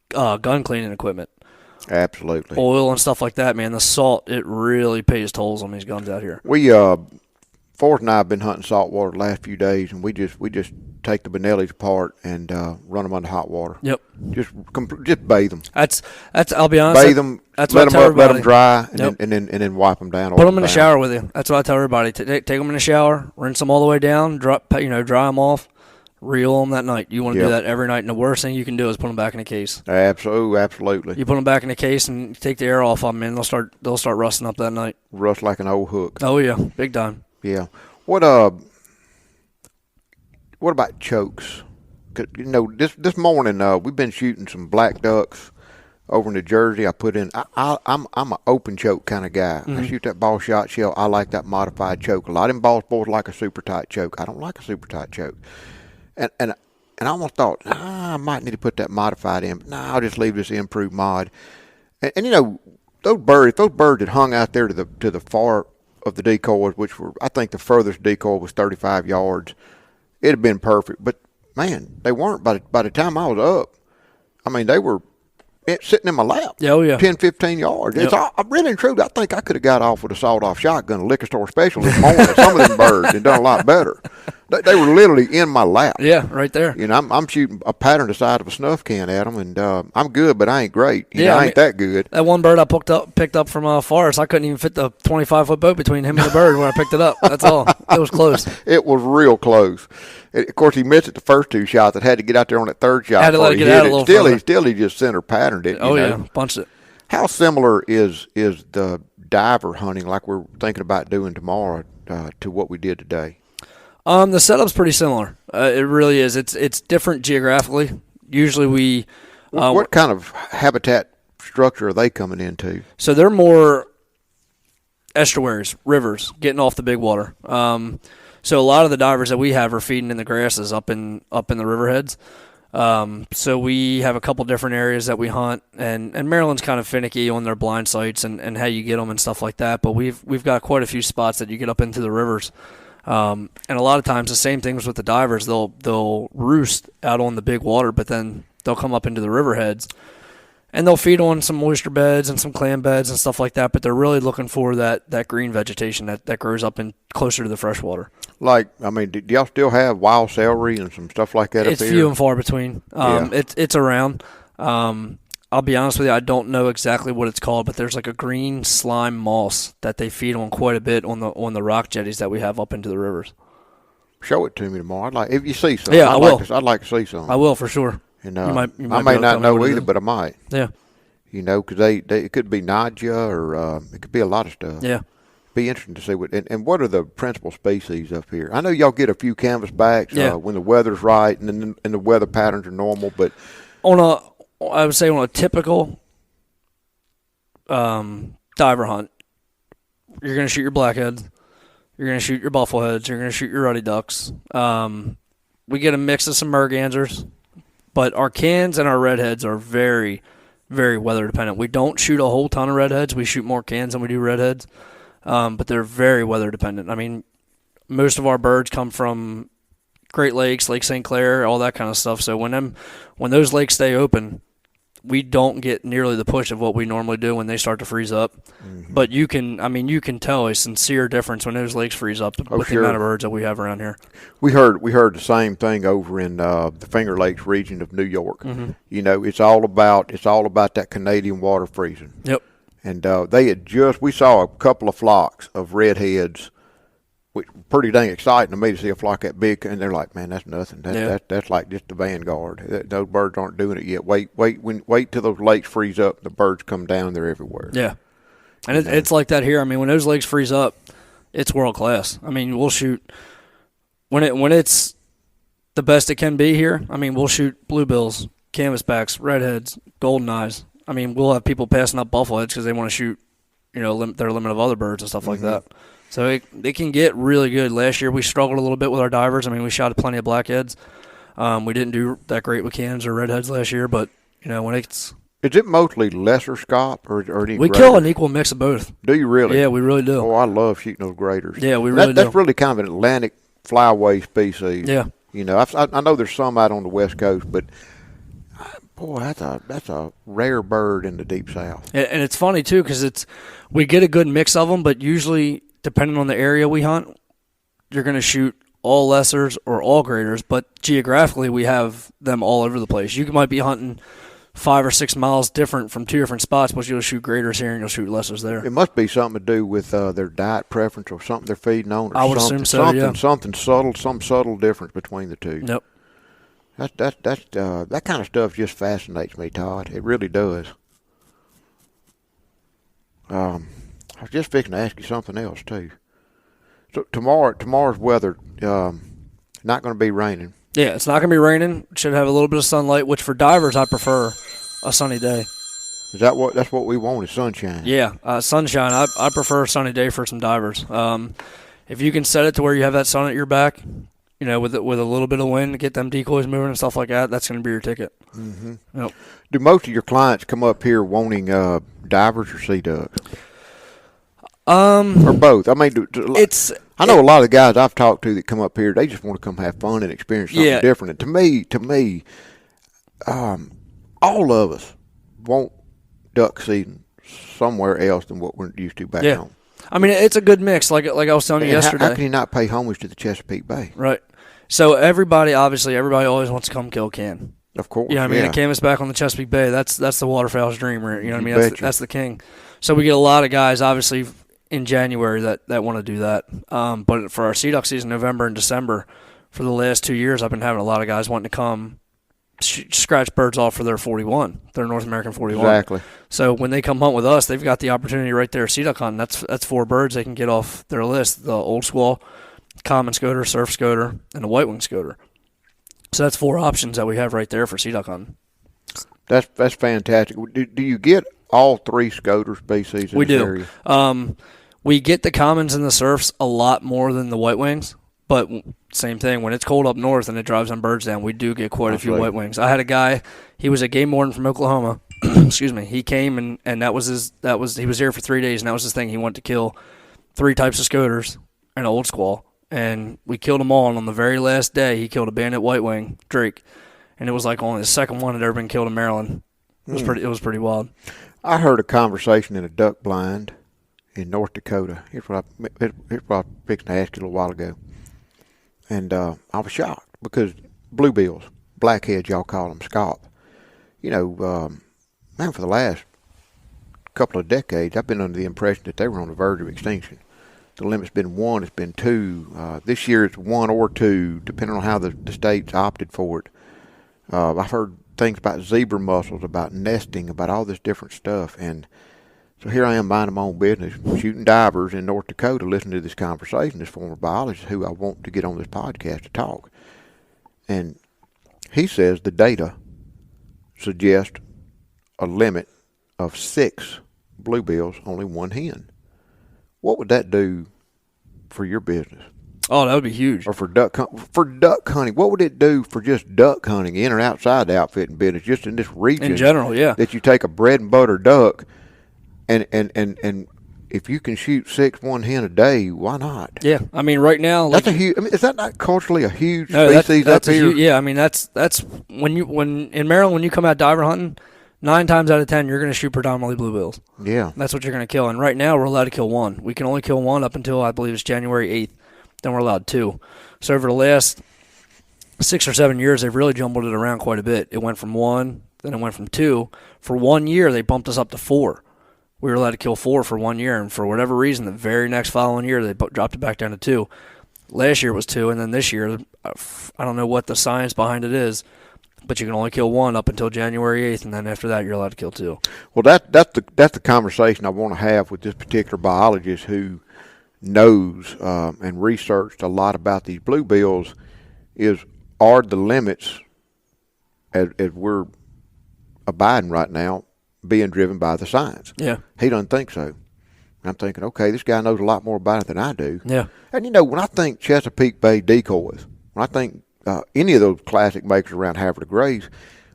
gun cleaning equipment. Absolutely. Oil and stuff like that, man. The salt, it really pays tolls on these guns out here. Forrest and I have been hunting saltwater the last few days, and we just take the Benellis apart and run them under hot water. Yep. Just bathe them. That's. I'll be honest. Bathe them. That's let what them I tell up. Let them everybody. dry, and then wipe them down. Put them in the shower with you. That's what I tell everybody. Take them in the shower, rinse them all the way down, dry them off, reel them that night. You want to do that every night, and the worst thing you can do is put them back in a case. Absolutely. You put them back in a case and take the air off them, and they'll start rusting up that night. Rust like an old hook. Oh yeah, big time. Yeah. What about chokes? This morning we've been shooting some black ducks over in New Jersey. I put in. I'm an open choke kind of guy. I shoot that ball shot shell. I like that modified choke. A lot of them boss boys like a super tight choke. I don't like a super tight choke. And I almost thought I might need to put that modified in. But I'll just leave this improved mod. And those birds that hung out there to the far of the decoys, which were, I think the furthest decoy was 35 yards. It'd have been perfect, but man, they weren't. By the time I was up, I mean, they were sitting in my lap. Oh yeah, 10, 15 yards. Yep. I really and truly, I think I could have got off with a sawed-off shotgun, a liquor store special this morning. Some of them birds and done a lot better. They were literally in my lap. Yeah, right there. You know, I'm shooting a pattern the size of a snuff can at them, and I'm good, but I ain't great. You Yeah, know, I I ain't that good. That one bird I picked up from Forrest, I couldn't even fit the 25-foot boat between him and the bird when I picked it up. That's all. It was close. It was real close. Of course, he missed it the first two shots. It had to get out there on that third shot. Had to let it get out a little further. Still, he just center patterned it. Oh, you know? yeah, punched it. How similar is the diver hunting, like we're thinking about doing tomorrow, to what we did today? The setup's pretty similar. It really is. It's different geographically. Usually we. What kind of habitat structure are they coming into? So they're more estuaries, rivers, getting off the big water. So a lot of the divers that we have are feeding in the grasses up in the riverheads. So we have a couple different areas that we hunt, and Maryland's kind of finicky on their blind sites and how you get them and stuff like that. But we've got quite a few spots that you get up into the rivers. And a lot of times the same things with the divers. They'll roost out on the big water, but then they'll come up into the riverheads, and they'll feed on some oyster beds and some clam beds and stuff like that. But they're really looking for that green vegetation that grows up in closer to the freshwater. Like, I mean, do y'all still have wild celery and some stuff like that up It's here? few and far between. Yeah. It's around. I'll be honest with you, I don't know exactly what it's called, but there's like a green slime moss that they feed on quite a bit on the rock jetties that we have up into the rivers. Show it to me tomorrow. I'd like, if you see some. Yeah, I will. I'd like to see some. I will for sure. And You might I may not know either, but I might. Yeah. You know, because it could be Naja or it could be a lot of stuff. Yeah. Be interesting to see what are the principal species up here. I know y'all get a few canvasbacks when the weather's right and the weather patterns are normal, but I would say on a typical diver hunt, you're going to shoot your blackheads, you're going to shoot your buffleheads, you're going to shoot your ruddy ducks. We get a mix of some mergansers, but our cans and our redheads are very, very weather dependent. We don't shoot a whole ton of redheads. We shoot more cans than we do redheads, but they're very weather dependent. I mean, most of our birds come from Great Lakes, Lake St. Clair, all that kind of stuff. So when those lakes stay open, we don't get nearly the push of what we normally do when they start to freeze up. Mm-hmm. But you can tell a sincere difference when those lakes freeze up with the amount of birds that we have around here. We heard the same thing over in the Finger Lakes region of New York. Mm-hmm. You know, it's all about that Canadian water freezing. Yep. And we saw a couple of flocks of redheads, which pretty dang exciting to me to see a flock that big, and they're like, man, that's nothing. That's like just the vanguard. Those birds aren't doing it yet. Wait till those lakes freeze up. The birds come down. They're everywhere. Yeah, and it's like that here. I mean, when those lakes freeze up, it's world class. I mean, we'll shoot when it's the best it can be here. I mean, we'll shoot bluebills, canvasbacks, redheads, golden eyes. I mean, we'll have people passing up buffleheads because they want to shoot, their limit of other birds and stuff like that. So it can get really good. Last year we struggled a little bit with our divers. I mean, we shot plenty of blackheads. We didn't do that great with cans or redheads last year, but when it's is it mostly lesser scop or any we graders? Kill an equal mix of both. Do you really? Yeah, we really do. Oh, I love shooting those graders. Yeah, we really do. That's really kind of an Atlantic flyaway species. Yeah. I know there's some out on the West Coast, but boy, that's a rare bird in the Deep South. And it's funny too because we get a good mix of them, but usually, depending on the area we hunt, you're going to shoot all lessers or all graders, but geographically we have them all over the place. You might be hunting 5 or 6 miles different from 2 different spots, but you'll shoot graders here and you'll shoot lessers there. It must be something to do with their diet preference or something they're feeding on. Or I would assume so, yeah. Something subtle, some subtle difference between the two. Yep. That kind of stuff just fascinates me, Todd. It really does. I was just fixing to ask you something else too. So tomorrow's weather, not going to be raining. Yeah, it's not going to be raining. Should have a little bit of sunlight, which for divers I prefer a sunny day. That's what we want is sunshine? Yeah, sunshine. I prefer a sunny day for some divers. If you can set it to where you have that sun at your back, with a little bit of wind to get them decoys moving and stuff like that, that's going to be your ticket. Mm-hmm. Yep. Do most of your clients come up here wanting divers or sea ducks? Or both? I mean, I know a lot of the guys I've talked to that come up here, they just want to come have fun and experience something different. And to me, all of us want duck season somewhere else than what we're used to back home. I mean, it's a good mix, like I was telling you yesterday. How can you not pay homage to the Chesapeake Bay? Right. So everybody always wants to come kill can. Of course. You know what I mean? Yeah. A canvas back on the Chesapeake Bay, that's the waterfowl's dream. You know what I mean? Betcha. That's the king. So we get a lot of guys, obviously, in January that want to do that. But for our sea duck season, November and December, for the last 2 years, I've been having a lot of guys wanting to come scratch birds off for their 41, their North American 41. Exactly. So when they come hunt with us, they've got the opportunity right there, sea duck hunting. That's 4 birds they can get off their list: the old squaw, common scoter, surf scoter, and a white wing scoter. So that's 4 options that we have right there for sea duck hunting. That's fantastic. Do you get all 3 scoter species in this area? We get the commons and the surfs a lot more than the white wings, but same thing. When it's cold up north and it drives some birds down, we do get quite a few white wings. I had a guy, he was a game warden from Oklahoma. Excuse me. He came and he was here for 3 days, and that was his thing. He wanted to kill 3 types of scoters and an old squaw, and we killed them all. And on the very last day, he killed a banded white wing drake, and it was like only the second one that had ever been killed in Maryland. It was pretty wild. I heard a conversation in a duck blind in North Dakota. Here's what I was fixing to ask you a little while ago. And I was shocked because bluebills, blackheads, y'all call them, scaup. You know, man, for the last couple of decades, I've been under the impression that they were on the verge of extinction. The limit's been 1, it's been 2. This year it's 1 or 2, depending on how the states opted for it. I've heard things about zebra mussels, about nesting, about all this different stuff. And so here I am minding my own business, shooting divers in North Dakota, listening to this conversation, this former biologist who I want to get on this podcast to talk. And he says the data suggests a limit of 6 bluebills, only 1 hen. What would that do for your business? Oh, that would be huge. Or for duck hunting, what would it do for just duck hunting in or outside the outfitting business, just in this region? In general, yeah. That you take a bread and butter duck, and if you can shoot 6 1 hen a day, why not? Yeah, I mean, right now, that's a huge. I mean, is that not culturally a huge species that's up here? Yeah, I mean, that's when in Maryland, when you come out diver hunting, 9 times out of 10 you're going to shoot predominantly bluebills. Yeah, that's what you're going to kill. And right now we're allowed to kill 1. We can only kill 1 up until I believe it's January 8th. Then we're allowed 2. So over the last 6 or 7 years, they've really jumbled it around quite a bit. It went from 1, then it went from 2. For 1 year, they bumped us up to 4. We were allowed to kill 4 for 1 year, and for whatever reason, the very next following year, they dropped it back down to 2. Last year was 2, and then this year, I don't know what the science behind it is, but you can only kill 1 up until January 8th, and then after that, you're allowed to kill 2. Well, that's the conversation I want to have with this particular biologist who knows and researched a lot about these bluebills. Are the limits as we're abiding right now being driven by the science? Yeah. He doesn't think so. I'm thinking, okay, this guy knows a lot more about it than I do. Yeah. And, you know, when I think Chesapeake Bay decoys, when I think any of those classic makers around Havre de Grace,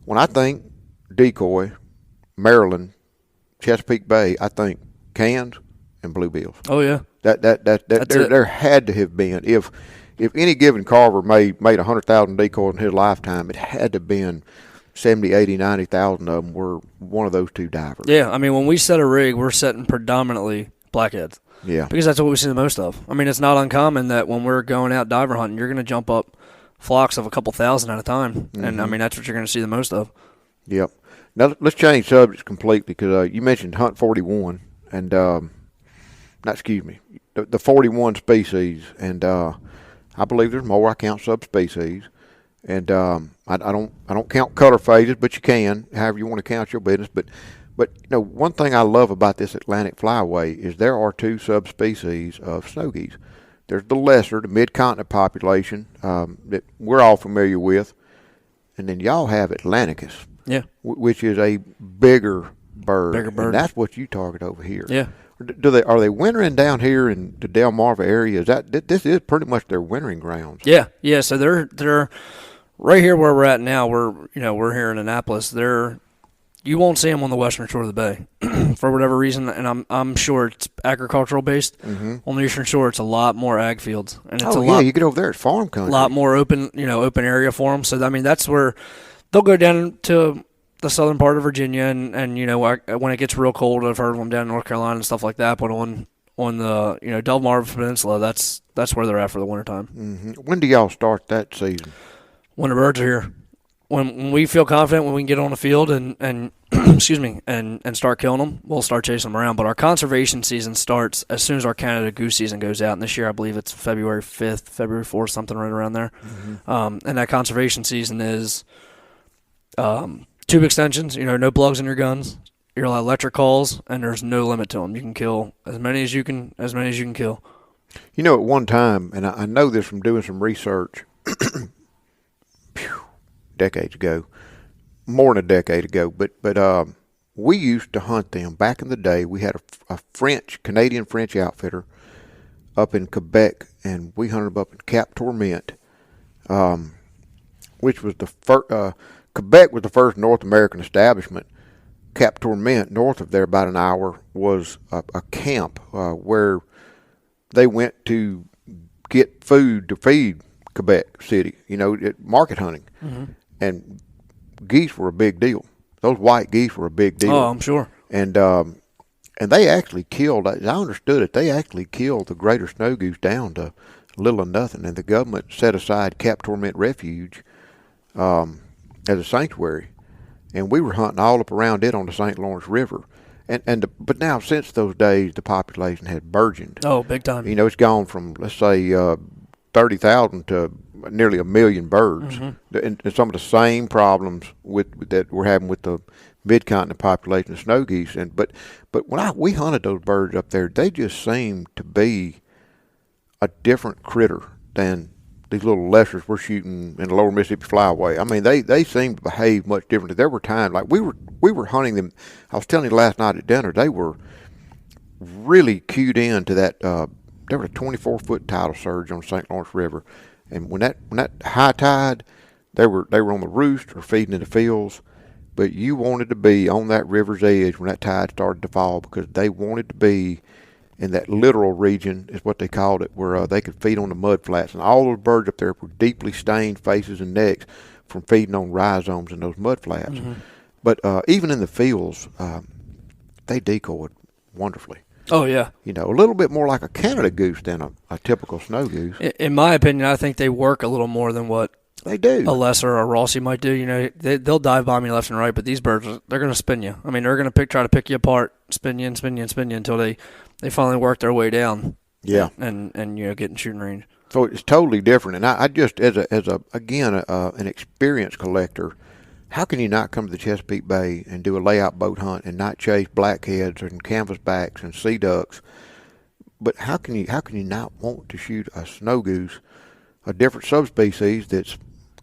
when I think decoy, Maryland, Chesapeake Bay, I think cans and bluebills. Oh, yeah. There had to have been, if any given carver made 100,000 decoys in his lifetime, it had to have been 70, 80, 90,000 of them were one of those 2 divers. Yeah, I mean, when we set a rig, we're setting predominantly blackheads. Yeah. Because that's what we see the most of. I mean, it's not uncommon that when we're going out diver hunting, you're going to jump up flocks of a couple thousand at a time. Mm-hmm. And, I mean, that's what you're going to see the most of. Yep. Now, let's change subjects completely because you mentioned Hunt 41 and, the 41 species. And I believe there's more. I count subspecies. And I don't count color phases, but you can, however you want to count your business. But you know, one thing I love about this Atlantic flyway is there are 2 subspecies of snow geese. There's the lesser, the mid-continent population that we're all familiar with, and then y'all have Atlanticus, yeah, which is a bigger bird. And that's what you target over here. Yeah. Are they wintering down here in the Delmarva area? This is pretty much their wintering grounds? Yeah. So they're right here where we're at now. We're here in Annapolis. You won't see them on the western shore of the bay for whatever reason, and I'm sure it's agricultural based. Mm-hmm. On the eastern shore, it's a lot more ag fields, and it's you get over there, it's farm country. A lot more open area for them. So I mean, that's where they'll go down to the southern part of Virginia, and when it gets real cold, I've heard of them down in North Carolina and stuff like that. But on on the Delmarva Peninsula, that's where they're at for the wintertime. Mm-hmm. When do y'all start that season? When the birds are here. When we feel confident, when we can get on the field and excuse me, and start killing them, we'll start chasing them around. But our conservation season starts as soon as our Canada goose season goes out. And this year, I believe it's February 5th, February 4th, something right around there. Mm-hmm. And that conservation season is tube extensions, no plugs in your guns. You're allowed electric calls, and there's no limit to them. You can kill as many as you can kill. At one time, and I know this from doing some research decades ago, more than a decade ago, but we used to hunt them back in the day. We had a Canadian-French outfitter up in Quebec, and we hunted them up in Capt, which was the first. Quebec was the first North American establishment. Capt, north of there about an hour, was a camp where they went to get food to feed Quebec City, market hunting. Mm-hmm. And geese were a big deal. Those white geese were a big deal. Oh, I'm sure. And they actually killed, as I understood it, they actually killed the greater snow goose down to little or nothing. And the government set aside Capt Refuge as a sanctuary. And we were hunting all up around it on the St. Lawrence River. But now, since those days, the population had burgeoned. Oh, big time. It's gone from, let's say, 30,000 to nearly 1 million birds. Mm-hmm. And some of the same problems that we're having with the mid-continent population of snow geese. But when we hunted those birds up there, they just seemed to be a different critter than these little lessers we're shooting in the lower Mississippi Flyway. I mean, they seemed to behave much differently. There were times, like we were hunting them. I was telling you last night at dinner, they were really cued in to that. There was a 24-foot tidal surge on the St. Lawrence River, and when that high tide, they were on the roost or feeding in the fields. But you wanted to be on that river's edge when that tide started to fall, because they wanted to be in that littoral region, is what they called it, where they could feed on the mud flats. And all those birds up there were deeply stained faces and necks from feeding on rhizomes in those mud flats. Mm-hmm. But even in the fields, they decoyed wonderfully. Oh, yeah. A little bit more like a Canada goose than a typical snow goose. In my opinion, I think they work a little more than what they do. A lesser or a Rossi might do. They'll dive bomb you left and right, but these birds, they're going to spin you. I mean, they're going to try to pick you apart, spin you until they finally work their way down. Yeah. And get in shooting range. So it's totally different. And I just, as an experienced collector, how can you not come to the Chesapeake Bay and do a layout boat hunt and not chase blackheads and canvasbacks and sea ducks? But how can you not want to shoot a snow goose, a different subspecies that's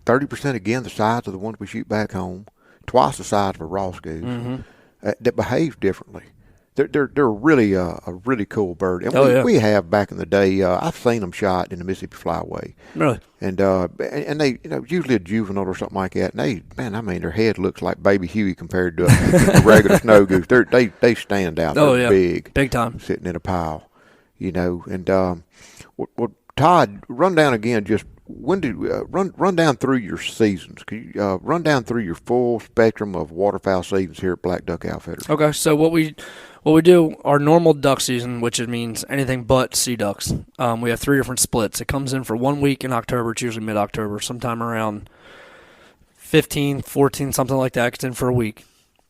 30% again the size of the ones we shoot back home, twice the size of a Ross goose, mm-hmm. That behaves differently? They're really a really cool bird, and we have back in the day. I've seen them shot in the Mississippi Flyway. Really? And they usually a juvenile or something like that. And their head looks like Baby Huey compared to a regular snow goose. They stand out. They're big time, sitting in a pile. And well, Todd, run down again. Just when did run down through your seasons? Can you run down through your full spectrum of waterfowl seasons here at Black Duck Outfitters? Okay, so what we do, our normal duck season, which means anything but sea ducks, we have 3 different splits. It comes in for 1 week in October. It's usually mid-October, sometime around 15, 14, something like that. It's in for a week.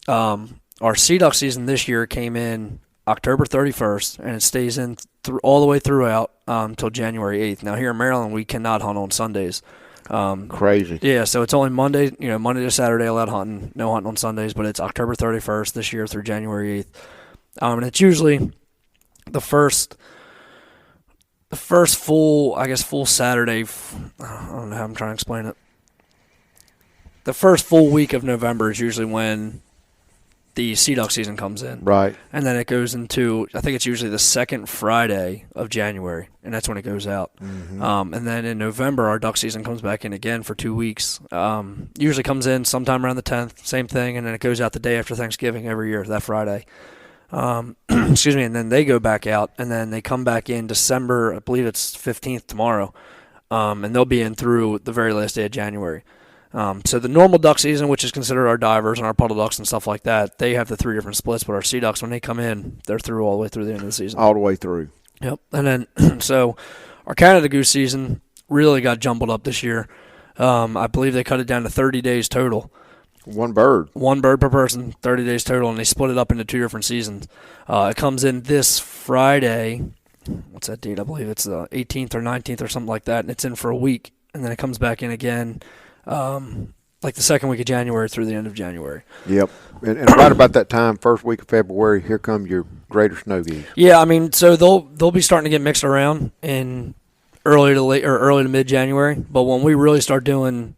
Our sea duck season this year came in October 31st, and it stays in all the way throughout until January 8th. Now, here in Maryland, we cannot hunt on Sundays. Crazy. Yeah, so it's only Monday to Saturday allowed hunting, no hunting on Sundays, but it's October 31st this year through January 8th. And it's usually the first full Saturday. I don't know how I'm trying to explain it. The first full week of November is usually when the sea duck season comes in. Right. And then it goes into, I think it's usually the second Friday of January, and that's when it goes out. Mm-hmm. And then in November, our duck season comes back in again for 2 weeks. Usually comes in sometime around the 10th, same thing, and then it goes out the day after Thanksgiving every year, that Friday. Excuse me, and then they go back out, and then they come back in December, I believe it's 15th tomorrow, and they'll be in through the very last day of January. So the normal duck season, which is considered our divers and our puddle ducks and stuff like that, they have the 3 different splits, but our sea ducks, when they come in, they're through all the way through the end of the season. All the way through. Yep. And then, so our Canada goose season really got jumbled up this year. I believe they cut it down to 30 days total. One bird. One bird per person, 30 days total, and they split it up into 2 different seasons. It comes in this Friday. What's that date? I believe it's the 18th or 19th or something like that, and it's in for a week. And then it comes back in again like the second week of January through the end of January. Yep. And right about that time, first week of February, here come your greater snow geese. Yeah, I mean, so they'll be starting to get mixed around in early to mid January, but when we really start doing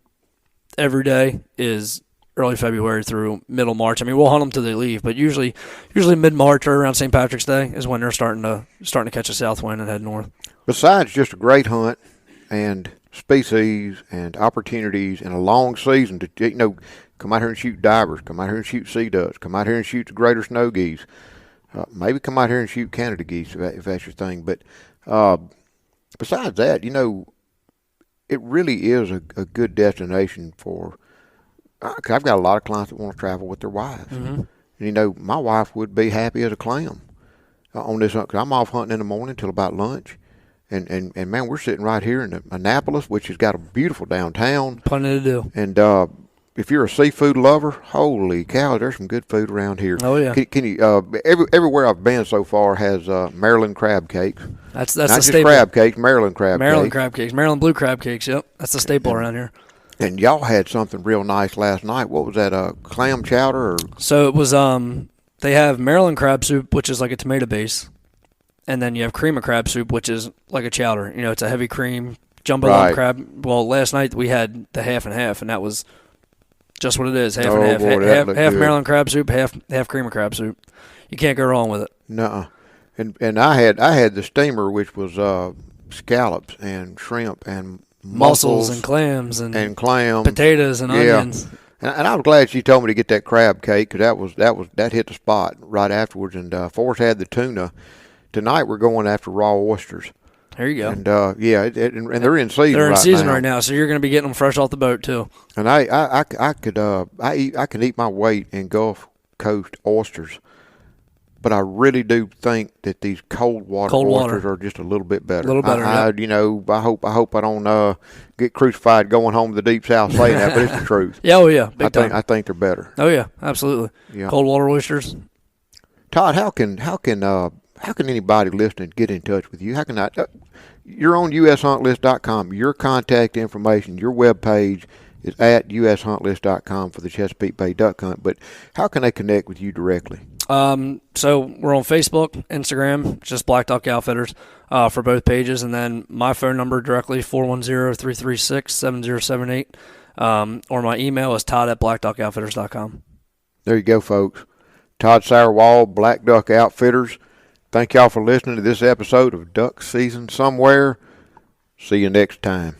every day is early February through middle March. I mean, we'll hunt them till they leave, but usually mid March or around St. Patrick's Day is when they're starting to catch a south wind and head north. Besides just a great hunt and species and opportunities and a long season to come out here and shoot divers, come out here and shoot sea ducks, come out here and shoot the greater snow geese, maybe come out here and shoot Canada geese if that's your thing. But besides that, it really is a good destination for. Cause I've got a lot of clients that want to travel with their wives, and my wife would be happy as a clam on this hunt. Cause I'm off hunting in the morning till about lunch. And man, we're sitting right here in Annapolis, which has got a beautiful downtown. Plenty to do. And if you're a seafood lover, holy cow, there's some good food around here. Oh yeah. Can you? Everywhere I've been so far has Maryland crab cakes. That's not the just staple. Crab cakes, Maryland crab cakes. Maryland blue crab cakes. Yep, that's the staple around here. And y'all had something real nice last night. What was that? Clam chowder? So it was. They have Maryland crab soup, which is like a tomato base. And then you have cream of crab soup, which is like a chowder. It's a heavy cream, jumbo lump crab. Well, last night we had the half and half, and that was just what it is, half and half. Boy, half Maryland crab soup, half cream of crab soup. You can't go wrong with it. Nuh-uh. And I had the steamer, which was scallops and shrimp and mussels and clams and clams, potatoes and onions. And I was glad she told me to get that crab cake because that hit the spot right afterwards. And Forrest had the tuna. Tonight we're going after raw oysters. There you go. And and they're in season. They're in season now. right now, so you're going to be getting them fresh off the boat too. And I can eat my weight in Gulf Coast oysters, but I really do think that these cold water oysters are just a little bit better. A little better. I hope I don't get crucified going home to the deep south saying that, but it's the truth. Yeah, oh yeah, big time. I think they're better. Oh yeah, absolutely. Yeah. Cold water oysters. Todd, how can anybody listening get in touch with you? How can I? You're on ushuntlist.com. Your contact information, your webpage is at ushuntlist.com for the Chesapeake Bay duck hunt. But how can they connect with you directly? So we're on Facebook, Instagram, just Black Duck Outfitters for both pages. And then my phone number directly, 410-336-7078. Or my email is todd@blackduckoutfitters.com. There you go, folks. Todd Sauerwal, Black Duck Outfitters. Thank y'all for listening to this episode of Duck Season Somewhere. See you next time.